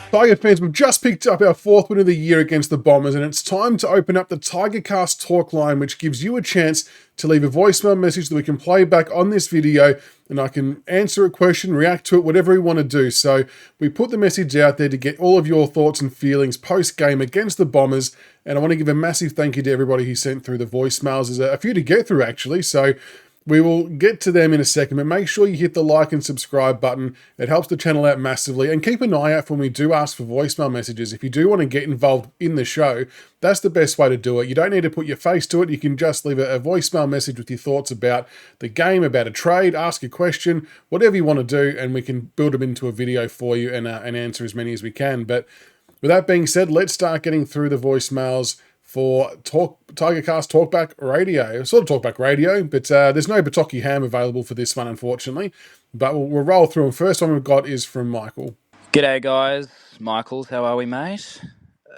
Tiger fans, we've just picked up our fourth win of the year against the Bombers, and it's time to open up the Tigercast talk line, which gives you a chance to leave a voicemail message that we can play back on this video, and I can answer a question, react to it, whatever we want to do. So we put the message out there to get all of your thoughts and feelings post-game against the Bombers, and I want to give a massive thank you to everybody who sent through the voicemails. There's a few to get through, actually, so we will get to them in a second, but make sure you hit the like and subscribe button. It helps the channel out massively. And keep an eye out for when we do ask for voicemail messages. If you do want to get involved in the show, that's the best way to do it. You don't need to put your face to it. You can just leave a voicemail message with your thoughts about the game, about a trade, ask a question, whatever you want to do, and we can build them into a video for you and answer as many as we can. But with that being said, let's start getting through the voicemails for Tigercast Talkback Radio. Sort of Talkback Radio, but there's no Bataki ham available for this one, unfortunately. But we'll roll through them. First one we've got is from Michael. G'day, guys. Michaels, how are we, mate?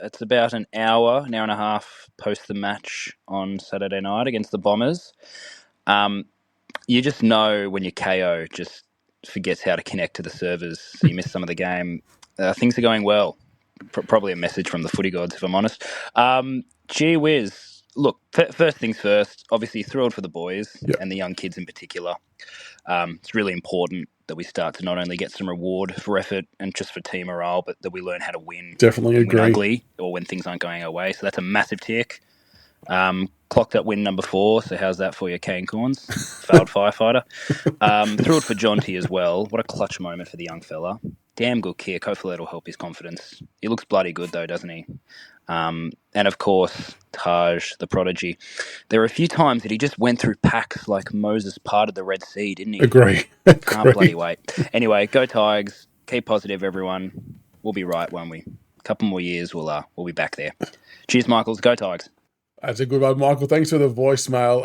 It's about an hour and a half post the match on Saturday night against the Bombers. You just know when your KO just forgets how to connect to the servers, so you miss some of the game. Things are going well. Probably a message from the footy gods, if I'm honest. Gee whiz. Look, first things first, obviously thrilled for the boys and the young kids in particular. It's really important that we start to not only get some reward for effort and just for team morale, but that we learn how to win. Definitely agree. When ugly or when things aren't going our way. So that's a massive tick. Clocked up win number 4. So how's that for you, Kane Corns? Failed firefighter. Thrilled for Jonty as well. What a clutch moment for the young fella. Damn good kick. Hopefully that'll help his confidence. He looks bloody good though, doesn't he? And of course, Taj, the prodigy. There were a few times that he just went through packs like Moses parted the Red Sea, didn't he? Agree. Can't bloody wait. Anyway, go Tigers. Keep positive, everyone. We'll be right, won't we? A couple more years, we'll be back there. Cheers, Michaels. Go Tigers. That's a good one, Michael. Thanks for the voicemail.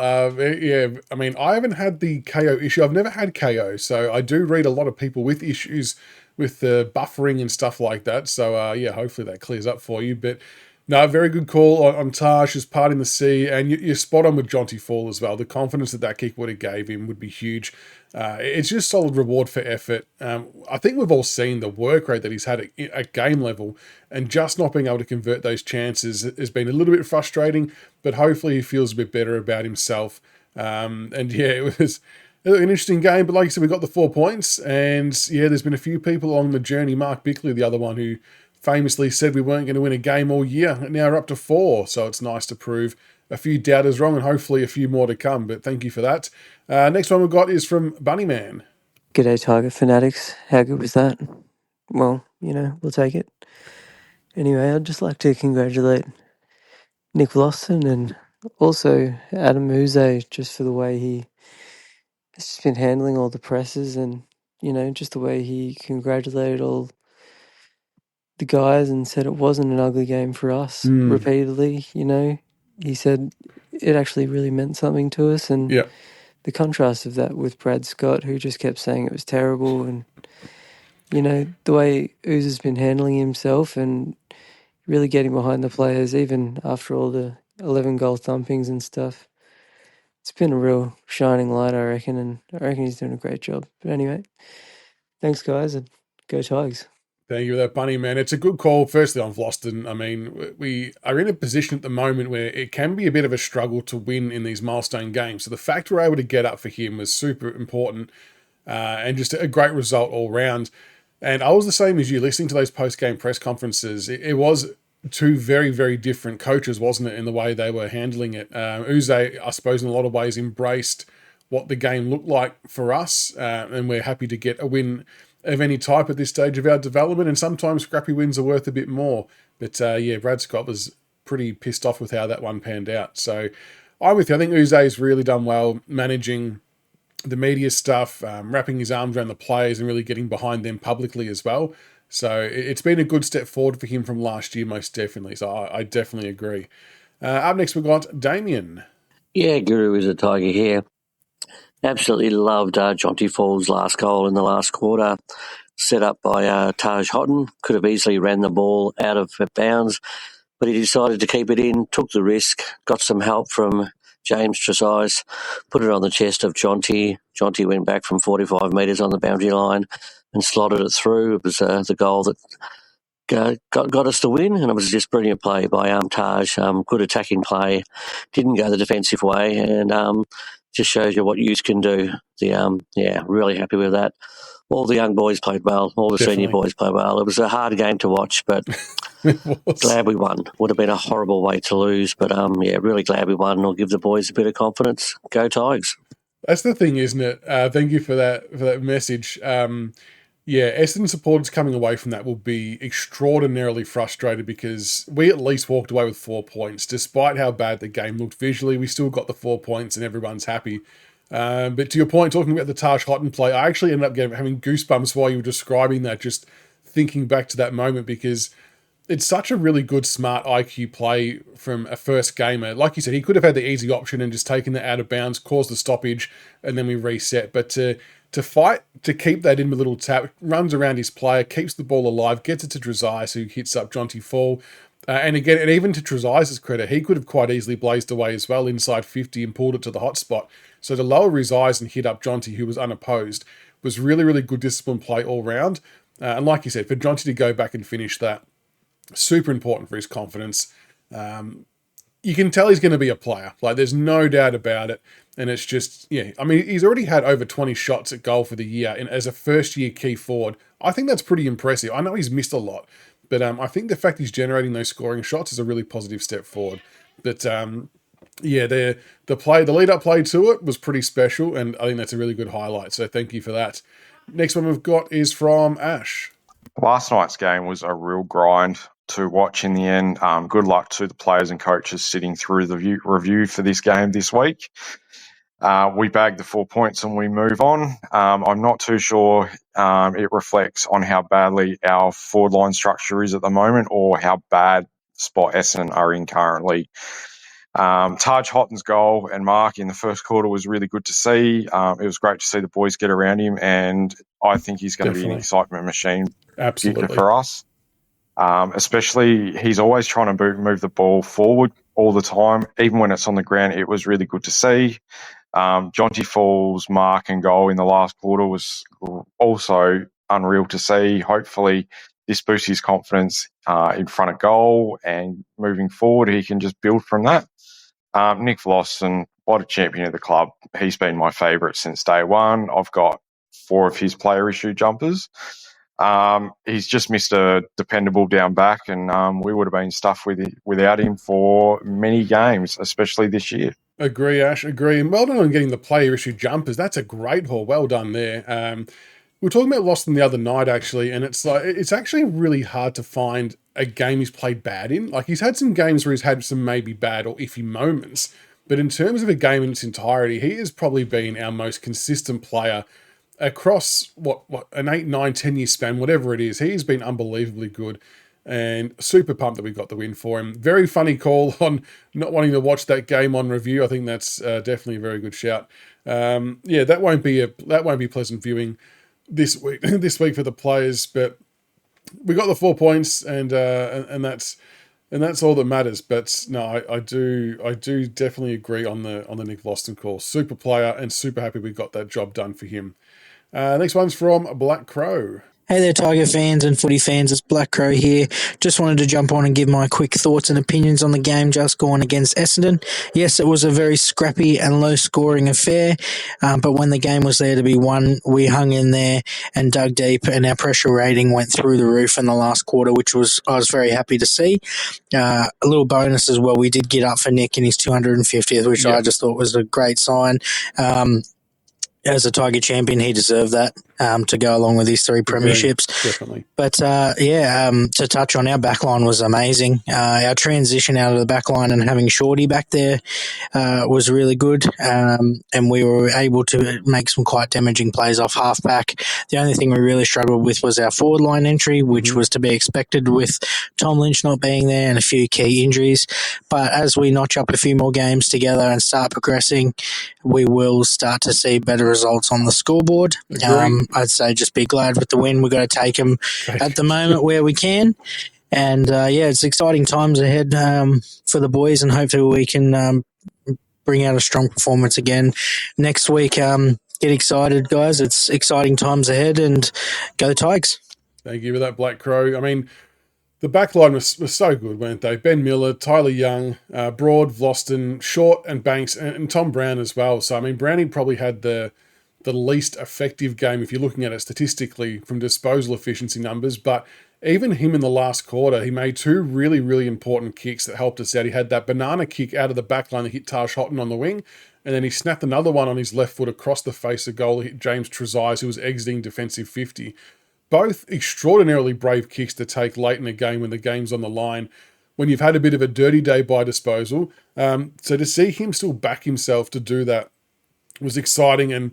Yeah, I mean, I haven't had the KO issue. I've never had KO, so I do read a lot of people with issues with the buffering and stuff like that. So, yeah, hopefully that clears up for you. But no, very good call on Taj, just parting the sea. And you're spot on with Jonty Fall as well. The confidence that kick would have gave him would be huge. It's just solid reward for effort. I think we've all seen the work rate that he's had at game level, and just not being able to convert those chances has been a little bit frustrating, but hopefully he feels a bit better about himself. And yeah, it was an interesting game, but like I said, we got the 4 points, and yeah, there's been a few people along the journey. Mark Bickley, the other one, who famously said we weren't going to win a game all year. Now we're up to 4, so it's nice to prove a few doubters wrong, and hopefully a few more to come, but thank you for that. Next one we've got is from Bunnyman. G'day, Tiger fanatics. How good was that? Well, we'll take it. Anyway, I'd just like to congratulate Nick Lawson and also Adam Uze just for the way he has just been handling all the presses and, just the way he congratulated all the guys and said it wasn't an ugly game for us repeatedly, He said it actually really meant something to us, and the contrast of that with Brad Scott, who just kept saying it was terrible, and the way Ooze has been handling himself and really getting behind the players, even after all the 11 goal thumpings and stuff. It's been a real shining light, I reckon, and I reckon he's doing a great job. But anyway, thanks, guys, and go Tigers. Thank you for that, Bunny, man. It's a good call, firstly, on Vlosten. I mean, we are in a position at the moment where it can be a bit of a struggle to win in these milestone games. So the fact we're able to get up for him was super important, and just a great result all round. And I was the same as you, listening to those post-game press conferences. It was two very, very different coaches, wasn't it, in the way they were handling it. Uze, I suppose, in a lot of ways embraced what the game looked like for us, and we're happy to get a win of any type at this stage of our development, and sometimes scrappy wins are worth a bit more. But yeah, Brad Scott was pretty pissed off with how that one panned out. So I'm with you. I think Uze's really done well managing the media stuff, wrapping his arms around the players and really getting behind them publicly as well. So it's been a good step forward for him from last year, most definitely. So I definitely agree. Up next, we've got Damien. Yeah, Guru is a Tiger here. Absolutely loved Jonty Fall's last goal in the last quarter, set up by Taj Houghton. Could have easily ran the ball out of bounds, but he decided to keep it in, took the risk, got some help from James Tresize put it on the chest of Jonty. Jonty went back from 45 metres on the boundary line and slotted it through. It was the goal that got us the win, and it was just brilliant play by Taj. Good attacking play, didn't go the defensive way, and just shows you what youth can do. Really happy with that. All the young boys played well. All the senior boys played well. It was a hard game to watch, but glad we won. Would have been a horrible way to lose, but really glad we won. It'll give the boys a bit of confidence. Go Tigers. That's the thing, isn't it? Thank you for that message. Essendon supporters coming away from that will be extraordinarily frustrated because we at least walked away with 4 points. Despite how bad the game looked visually, we still got the 4 points and everyone's happy. But to your point, talking about the Taj Houghton play, I actually ended up having goosebumps while you were describing that, just thinking back to that moment, because it's such a really good, smart IQ play from a first gamer. Like you said, he could have had the easy option and just taken that out of bounds, caused the stoppage, and then we reset. But to fight, to keep that in with a little tap, runs around his player, keeps the ball alive, gets it to Tresize, who hits up Jonty Fall. And even to Tresize's credit, he could have quite easily blazed away as well inside 50 and pulled it to the hot spot. So to lower his eyes and hit up Jonty, who was unopposed, was really, really good discipline play all round. And like you said, for Jonty to go back and finish that, super important for his confidence. You can tell he's going to be a player. Like, there's no doubt about it. And it's just, he's already had over 20 shots at goal for the year and as a first-year key forward. I think that's pretty impressive. I know he's missed a lot, but I think the fact he's generating those scoring shots is a really positive step forward. But the lead-up play to it was pretty special, and I think that's a really good highlight. So thank you for that. Next one we've got is from Ash. Last night's game was a real grind to watch in the end. Good luck to the players and coaches sitting through the review for this game this week. We bagged the 4 points and we move on. I'm not too sure it reflects on how badly our forward line structure is at the moment or how bad spot Essendon are in currently. Taj Houghton's goal and mark in the first quarter was really good to see. It was great to see the boys get around him, and I think he's going to be an excitement machine for us. Especially, he's always trying to move the ball forward all the time. Even when it's on the ground, it was really good to see. Jonty Fall's mark and goal in the last quarter was also unreal to see. Hopefully, this boosts his confidence in front of goal, and moving forward, he can just build from that. Nick Vlossen, what a champion of the club. He's been my favourite since day one. I've got 4 of his player issue jumpers. He's just missed a dependable down back, and we would have been stuffed without him for many games, especially this year. Agree, Ash, agree. And well done on getting the player issue jumpers. That's a great haul. Well done there. We were talking about Loston the other night, actually, and it's actually really hard to find a game he's played bad in. Like, he's had some games where he's had some maybe bad or iffy moments, but in terms of a game in its entirety, he has probably been our most consistent player across an 8, 9, 10 year span, whatever it is. He's been unbelievably good, and super pumped that we got the win for him. Very funny call on not wanting to watch that game on review. I think that's definitely a very good shout. That won't be pleasant viewing this week for the players, but we got the 4 points, and that's all that matters. But no, I do definitely agree on the Nick Vlossen call. Super player, and super happy we got that job done for him. Next one's from Black Crow. Hey there, Tiger fans and footy fans. It's Black Crow here. Just wanted to jump on and give my quick thoughts and opinions on the game just gone against Essendon. Yes, it was a very scrappy and low-scoring affair, but when the game was there to be won, we hung in there and dug deep, and our pressure rating went through the roof in the last quarter, which I was very happy to see. A little bonus as well, we did get up for Nick in his 250th, which I just thought was a great sign. As a Tiger champion, he deserved that to go along with his 3 premierships. Definitely. But, to touch on, our backline was amazing. Our transition out of the backline and having Shorty back there was really good, and we were able to make some quite damaging plays off halfback. The only thing we really struggled with was our forward line entry, which was to be expected with Tom Lynch not being there and a few key injuries. But as we notch up a few more games together and start progressing, we will start to see better results on the scoreboard. I'd say just be glad with the win. We've got to take them at the moment where we can. And, it's exciting times ahead for the boys, and hopefully we can bring out a strong performance again next week. Get excited, guys. It's exciting times ahead, and go Tigers. Thank you for that, Black Crow. I mean, the back line was so good, weren't they? Ben Miller, Tyler Young, Broad, Vlosten, Short, and Banks, and Tom Brown as well. So, I mean, Brownie probably had the least effective game if you're looking at it statistically from disposal efficiency numbers. But even him in the last quarter, he made two really, really important kicks that helped us out. He had that banana kick out of the back line that hit Taj Houghton on the wing, and then he snapped another one on his left foot across the face of goal that hit James Trezise, who was exiting defensive 50. Both extraordinarily brave kicks to take late in a game when the game's on the line, when you've had a bit of a dirty day by disposal. So to see him still back himself to do that was exciting. And,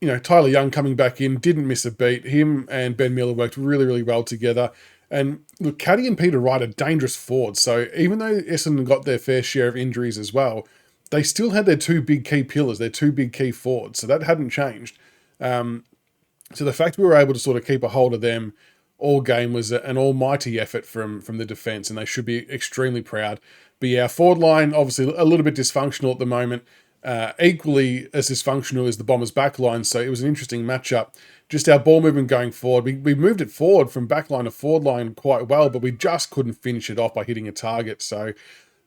you know, Tyler Young coming back in, didn't miss a beat. Him and Ben Miller worked really, really well together. And look, Caddy and Peter Wright are dangerous forwards. So even though Essendon got their fair share of injuries as well, they still had their two big key pillars, their two big key forwards. So that hadn't changed. So the fact we were able to sort of keep a hold of them all game was an almighty effort from the defence, and they should be extremely proud. But yeah, our forward line, obviously a little bit dysfunctional at the moment, equally as dysfunctional as the Bombers' back line, so it was an interesting matchup. Just our ball movement going forward, we moved it forward from back line to forward line quite well, but we just couldn't finish it off by hitting a target. So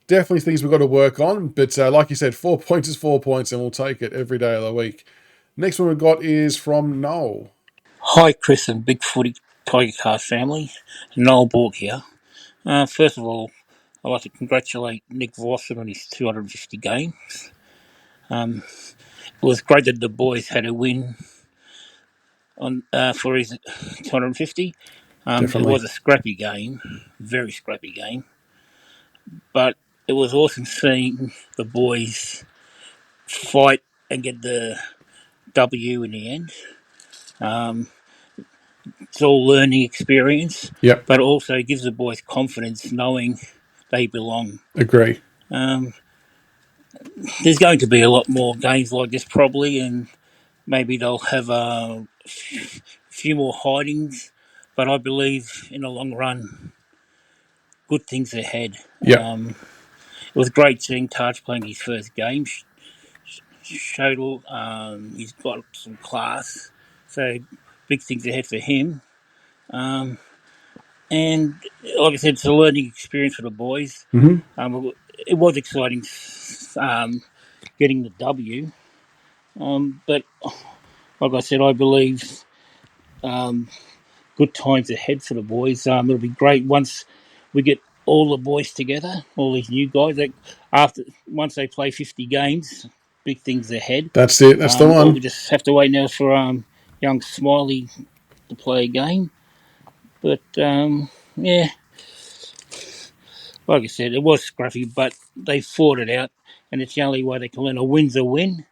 definitely things we've got to work on, but like you said, 4 points is 4 points, and we'll take it every day of the week. Next one we've got is from Null. Hi, Chris and Big Footy Tigercast family. Noel Borg here. First of all, I'd like to congratulate Nick Vosson on his 250 games. It was great that the boys had a win on for his 250. It Definitely. was a scrappy game, very scrappy game, but it was awesome seeing the boys fight and get the W in the end. It's all learning experience, Yep. but also gives the boys confidence knowing they belong. Agree. There's going to be a lot more games like this probably, and maybe they'll have a few more hidings, but I believe in the long run, good things ahead. Yep. It was great seeing Taj playing his first game. Showed all, he's got some class, so big things ahead for him. And like I said, it's a learning experience for the boys. Mm-hmm. It was exciting getting the W, but like I said, I believe good times ahead for the boys. It'll be great once we get all the boys together, all these new guys. Once they play 50 games, big things ahead. That's it. That's the All we one. just have to wait now for young Smiley to play a game. But yeah, like I said, it was scruffy, but they fought it out, and it's the only way they can win. A win's a win.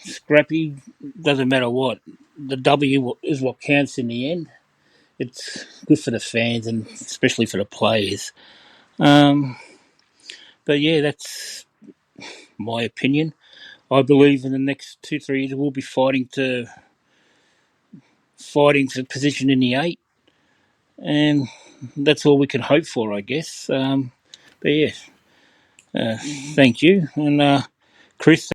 Scrappy, doesn't matter what. The W is what counts in the end. It's good for the fans and especially for the players. But yeah, that's my opinion. I believe in the next 2-3 years we'll be fighting for position in the 8, and that's all we can hope for, I guess. But yeah, thank you, and Chris.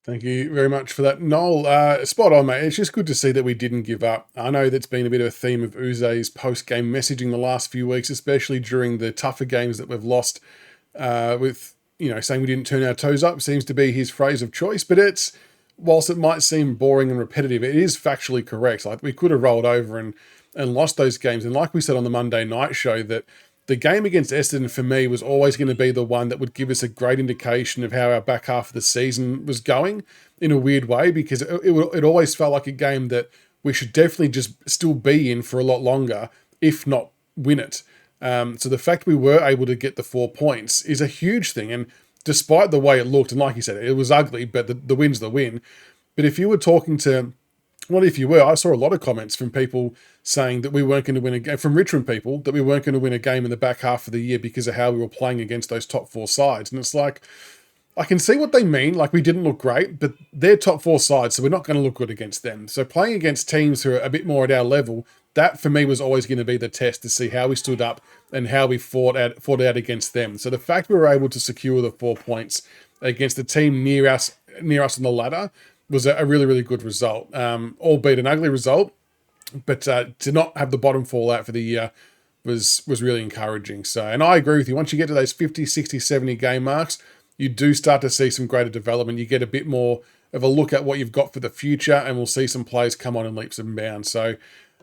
Thank you very much for that, Noel. Spot on, mate. It's just good to see that we didn't give up. I know that's been a bit of a theme of Uze's post-game messaging the last few weeks, especially during the tougher games that we've lost, with, you know, saying we didn't turn our toes up seems to be his phrase of choice. But it's, whilst it might seem boring and repetitive, it is factually correct. Like, we could have rolled over and lost those games. And like we said on the Monday night show, that the game against Essendon for me was always going to be the one that would give us a great indication of how our back half of the season was going, in a weird way, because it always felt like a game that we should definitely just still be in for a lot longer, if not win it. So the fact we were able to get the 4 points is a huge thing. And despite the way it looked, and like you said, it was ugly, but the win's the win. But if you were talking to, well, if you were, I saw a lot of comments from people saying that we weren't going to win a game, from Richmond people, that we weren't going to win a game in the back half of the year because of how we were playing against those top 4 sides. And it's like, I can see what they mean. Like, we didn't look great, but they're top 4 sides, so we're not going to look good against them. So playing against teams who are a bit more at our level, that for me was always going to be the test, to see how we stood up and how we fought out against them. So the fact we were able to secure the 4 points against the team near us on the ladder was a really, really good result. Albeit an ugly result, but to not have the bottom fall out for the year was really encouraging. So, and I agree with you. Once you get to those 50, 60, 70 game marks, you do start to see some greater development. You get a bit more of a look at what you've got for the future, and we'll see some players come on in leaps and bounds. So,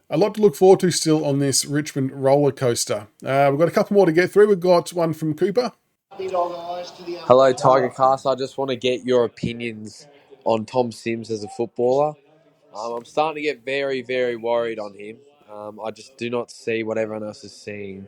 a lot to look forward to still on this Richmond roller coaster. We've got a couple more to get through. We've got one from Cooper. Hello, Tigercast. I just want to get your opinions on Tom Sims as a footballer. I'm starting to get very, very worried on him. I just do not see what everyone else is seeing.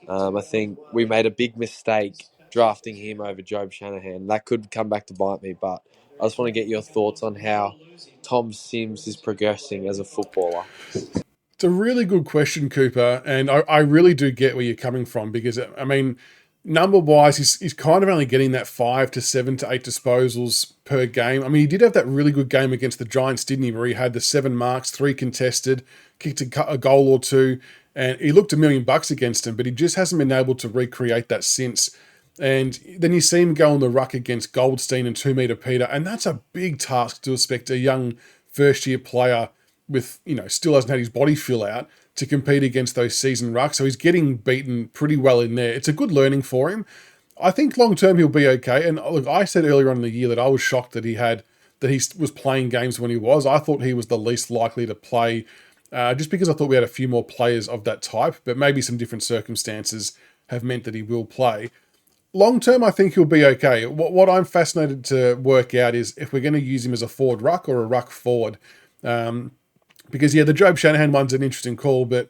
I think we made a big mistake drafting him over Job Shanahan. That could come back to bite me, but I just want to get your thoughts on how Tom Sims is progressing as a footballer. It's a really good question, Cooper, and I really do get where you're coming from because, I mean, number-wise, he's kind of only getting that 5 to 7 to 8 disposals per game. I mean, he did have that really good game against the Giants, didn't he, where he had the 7 marks, 3 contested, kicked a goal or two, and he looked $1 million against him, but he just hasn't been able to recreate that since. And then you see him go on the ruck against Goldstein and 2 meter Peter, and that's a big task to expect a young first-year player with, still hasn't had his body fill out to compete against those seasoned rucks. So he's getting beaten pretty well in there. It's a good learning for him. I think long term he'll be okay. And look, I said earlier on in the year that I was shocked that he was playing games when he was. I thought he was the least likely to play, just because I thought we had a few more players of that type, but maybe some different circumstances have meant that he will play. Long term, I think he'll be okay. What I'm fascinated to work out is if we're going to use him as a forward ruck or a ruck forward. Because, the Job Shanahan one's an interesting call, but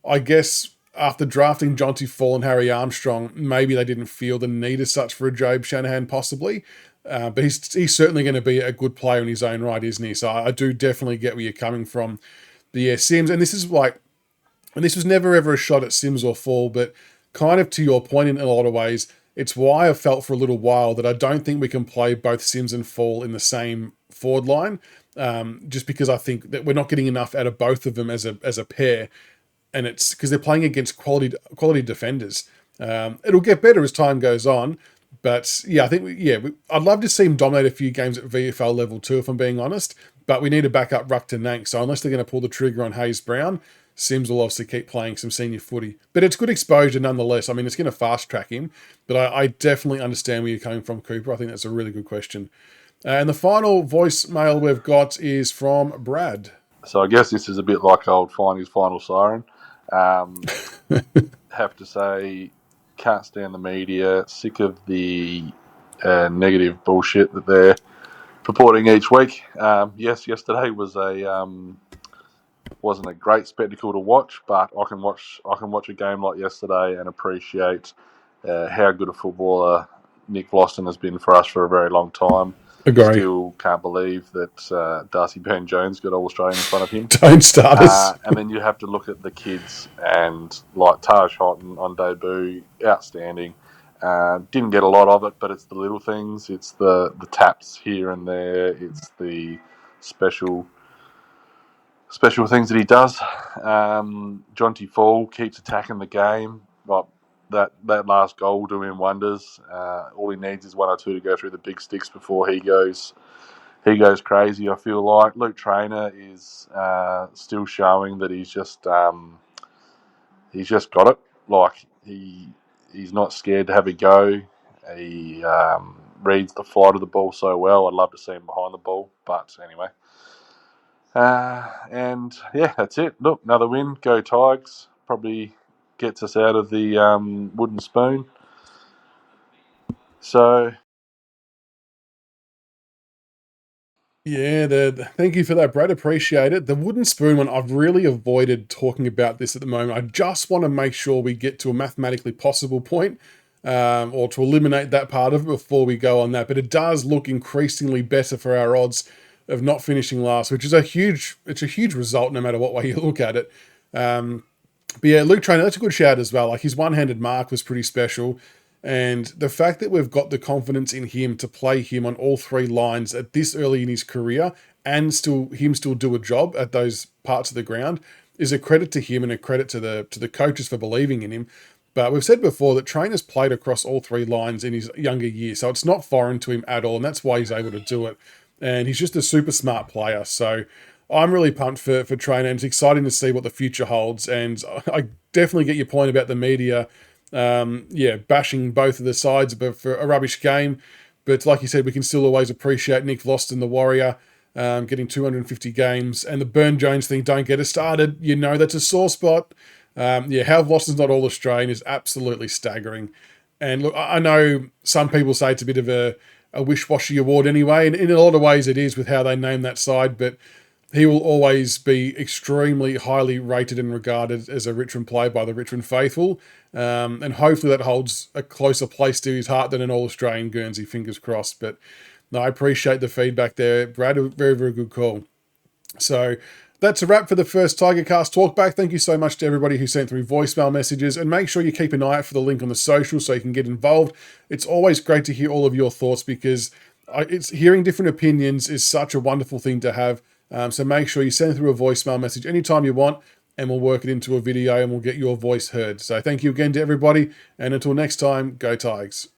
I guess after drafting Jonty Fall and Harry Armstrong, maybe they didn't feel the need as such for a Job Shanahan, possibly. But he's certainly going to be a good player in his own right, isn't he? So I do definitely get where you're coming from. But yeah, Sims, and this was never ever a shot at Sims or Fall, but kind of to your point in a lot of ways, it's why I felt for a little while that I don't think we can play both Sims and Fall in the same forward line. Just because I think that we're not getting enough out of both of them as a pair, and it's because they're playing against quality defenders. It'll get better as time goes on, but yeah, I think I'd love to see him dominate a few games at VFL level too, if I'm being honest. But we need to back up Ruck to Nank, so unless they're going to pull the trigger on Hayes Brown, Sims will obviously keep playing some senior footy. But it's good exposure nonetheless. I mean, it's going to fast track him, but I definitely understand where you're coming from, Cooper. I think that's a really good question. And the final voicemail we've got is from Brad. So I guess this is a bit like old Finey's final siren. Have to say, can't stand the media. Sick of the negative bullshit that they're purporting each week. Yes, yesterday wasn't a great spectacle to watch, but I can watch a game like yesterday and appreciate how good a footballer Nick Vlauston has been for us for a very long time. Agree. Still can't believe that Darcy Banjones got all Australian in front of him. Don't start us. And then you have to look at the kids, and like Taj Houghton on debut, outstanding. Didn't get a lot of it, but it's the little things. It's the taps here and there. It's the special things that he does. Jonty Fall keeps attacking the game. Like that last goal will do him wonders. All he needs is 1 or 2 to go through the big sticks before he goes crazy. I feel like Luke Traynor is still showing that he's just got it. Like he's not scared to have a go. He reads the flight of the ball so well. I'd love to see him behind the ball, but anyway. And yeah, that's it. Look, another win. Go Tigers. Probably gets us out of the wooden spoon. So yeah, thank you for that, Brad. Appreciate it. The wooden spoon one, I've really avoided talking about this at the moment. I just want to make sure we get to a mathematically possible point, or to eliminate that part of it before we go on that. But it does look increasingly better for our odds of not finishing last, which is a huge result no matter what way you look at it. But yeah, Luke Traynor, that's a good shout as well. Like his one-handed mark was pretty special. And the fact that we've got the confidence in him to play him on all 3 lines at this early in his career and still do a job at those parts of the ground is a credit to him and a credit to the coaches for believing in him. But we've said before that Trainer's played across all three lines in his younger years, so it's not foreign to him at all, and that's why he's able to do it. And he's just a super smart player. So I'm really pumped for Trainer, and it's exciting to see what the future holds. And I definitely get your point about the media, bashing both of the sides for a rubbish game. But like you said, we can still always appreciate Nick Vlaston, the Warrior, getting 250 games. And the Burn Jones thing, don't get us started. You know that's a sore spot. How Vlaston's not all Australian is absolutely staggering. And look, I know some people say it's a bit of a wish-washy award anyway, and in a lot of ways it is with how they name that side, but he will always be extremely highly rated and regarded as a Richmond player by the Richmond faithful, and hopefully that holds a closer place to his heart than an All-Australian Guernsey, fingers crossed. But no, I appreciate the feedback there, Brad. A very, very good call. So that's a wrap for the first Tigercast Talkback. Thank you so much to everybody who sent through voicemail messages, and make sure you keep an eye out for the link on the social so you can get involved. It's always great to hear all of your thoughts, because it's hearing different opinions is such a wonderful thing to have. So make sure you send through a voicemail message anytime you want, and we'll work it into a video and we'll get your voice heard. So thank you again to everybody, and until next time, go Tigers.